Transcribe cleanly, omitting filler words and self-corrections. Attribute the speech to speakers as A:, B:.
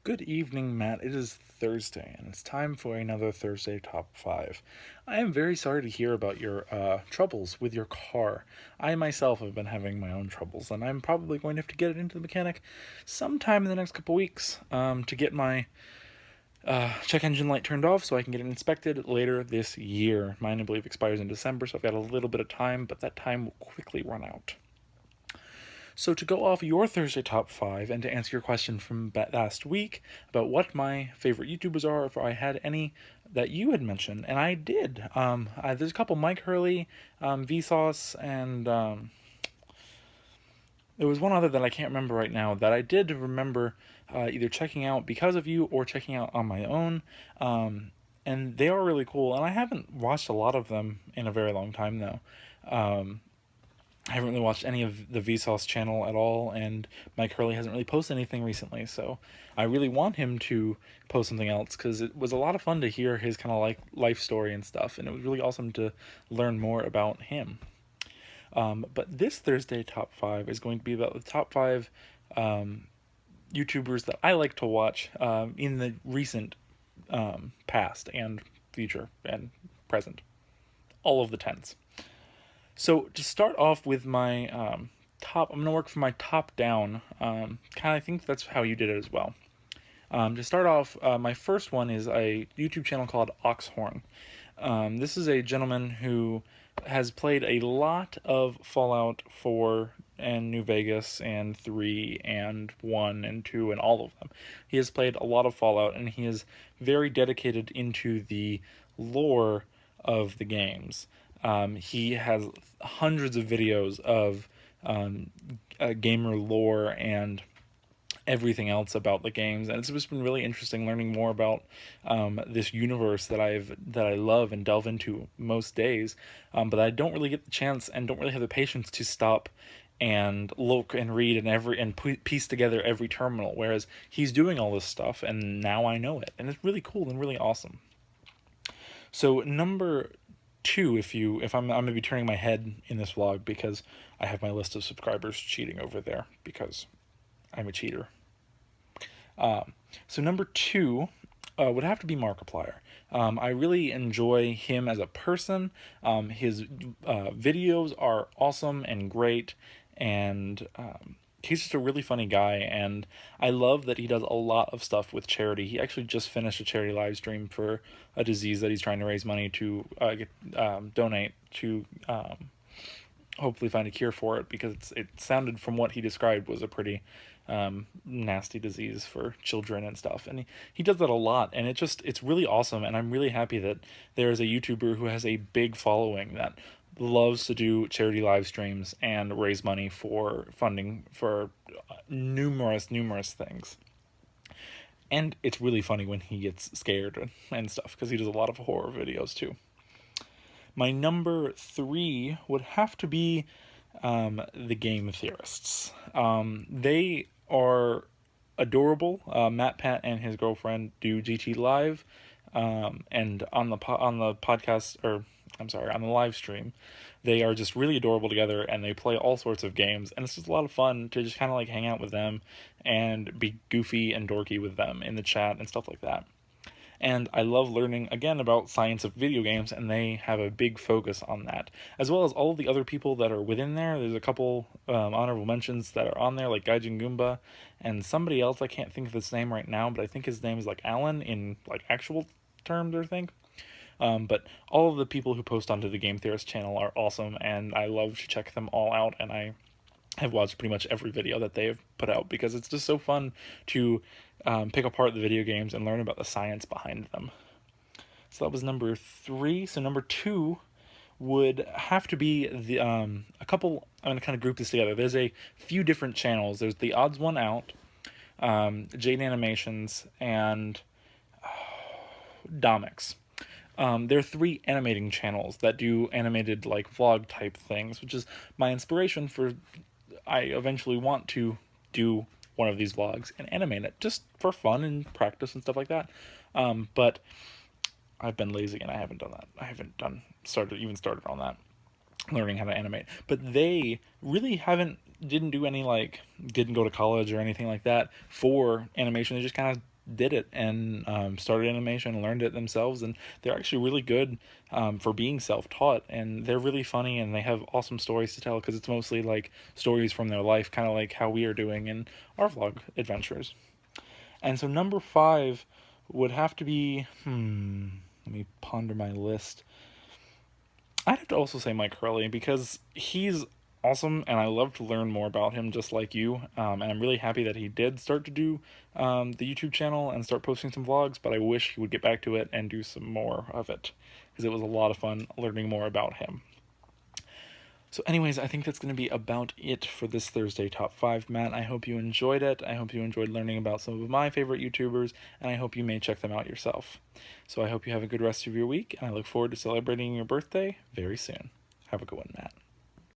A: Good evening, Matt. It is Thursday, and it's time for another Thursday Top 5. I am very sorry to hear about your troubles with your car. I myself have been having my own troubles, and I'm probably going to have to get it into the mechanic sometime in the next couple weeks to get my check engine light turned off so I can get it inspected later this year. Mine, I believe, expires in December, so I've got a little bit of time, but that time will quickly run out. So, to go off your Thursday top 5 and to answer your question from last week about what my favorite YouTubers are, if I had any that you had mentioned, and I did. There's a couple: Mike Hurley, Vsauce, and there was one other that I can't remember right now that I did remember either checking out because of you or checking out on my own. And they are really cool, and I haven't watched a lot of them in a very long time, though. I haven't really watched any of the Vsauce channel at all, and Mike Hurley hasn't really posted anything recently, so I really want him to post something else, because it was a lot of fun to hear his kind of like life story and stuff, and it was really awesome to learn more about him. But this Thursday top 5 is going to be about the top 5 YouTubers that I like to watch in the recent past and future and present. All of the tens. So to start off with my top, I'm going to work from my top down. I think that's how you did it as well. To start off, my first one is a YouTube channel called Oxhorn. This is a gentleman who has played a lot of Fallout 4 and New Vegas and 3 and 1 and 2 and all of them. He has played a lot of Fallout, and he is very dedicated into the lore of the games. He has hundreds of videos of gamer lore and everything else about the games, and it's just been really interesting learning more about this universe that I love and delve into most days, but I don't really get the chance and don't really have the patience to stop and look and read and piece together every terminal, whereas he's doing all this stuff and now I know it, and it's really cool and really awesome. So number 2, if I'm gonna be turning my head in this vlog because I have my list of subscribers cheating over there because I'm a cheater. So number 2 would have to be Markiplier. I really enjoy him as a person. His videos are awesome and great, and he's just a really funny guy, and I love that he does a lot of stuff with charity. He actually just finished a charity live stream for a disease that he's trying to raise money to donate to hopefully find a cure for it, because it sounded from what he described was a pretty nasty disease for children and stuff, and he does that a lot, and it's really awesome, and I'm really happy that there is a YouTuber who has a big following that loves to do charity live streams and raise money for funding for numerous things. And it's really funny when he gets scared and stuff, because he does a lot of horror videos too. My number 3 would have to be the game theorists. They are adorable. Matt Pat and his girlfriend do GT Live, and on the podcast, or I'm sorry, on the live stream, they are just really adorable together, and they play all sorts of games, and it's just a lot of fun to just kind of like hang out with them and be goofy and dorky with them in the chat and stuff like that. And I love learning, again, about science of video games, and they have a big focus on that, as well as all of the other people that are within there. There's a couple honorable mentions that are on there, like Gaijin Goomba, and somebody else, I can't think of his name right now, but I think his name is like Alan in like actual terms, I think. But all of the people who post onto the Game Theorist channel are awesome, and I love to check them all out, and I have watched pretty much every video that they have put out, because it's just so fun to pick apart the video games and learn about the science behind them. So that was number 3. So number 2 would have to be the a couple. I'm gonna kind of group this together. There's a few different channels. There's the odds one out, Jade Animations, and Domix. There are 3 animating channels that do animated like vlog type things, which is my inspiration for I eventually want to do one of these vlogs and animate it just for fun and practice and stuff like that. But I've been lazy and I haven't done that. I haven't started on that, learning how to animate. But they really didn't go to college or anything like that for animation. They just kind of did it and started animation, learned it themselves, and they're actually really good for being self-taught, and they're really funny, and they have awesome stories to tell because it's mostly like stories from their life, kind of like how we are doing in our vlog adventures. And so number 5 would have to be, let me ponder my list. I'd have to also say Mike Hurley because he's awesome and I love to learn more about him just like you. And I'm really happy that he did start to do the YouTube channel and start posting some vlogs, but I wish he would get back to it and do some more of it because it was a lot of fun learning more about him. So anyways, I think that's going to be about it for this Thursday Top 5, Matt. I hope you enjoyed it. I hope you enjoyed learning about some of my favorite YouTubers, and I hope you may check them out yourself. So I hope you have a good rest of your week, and I look forward to celebrating your birthday very soon. Have a good one, Matt.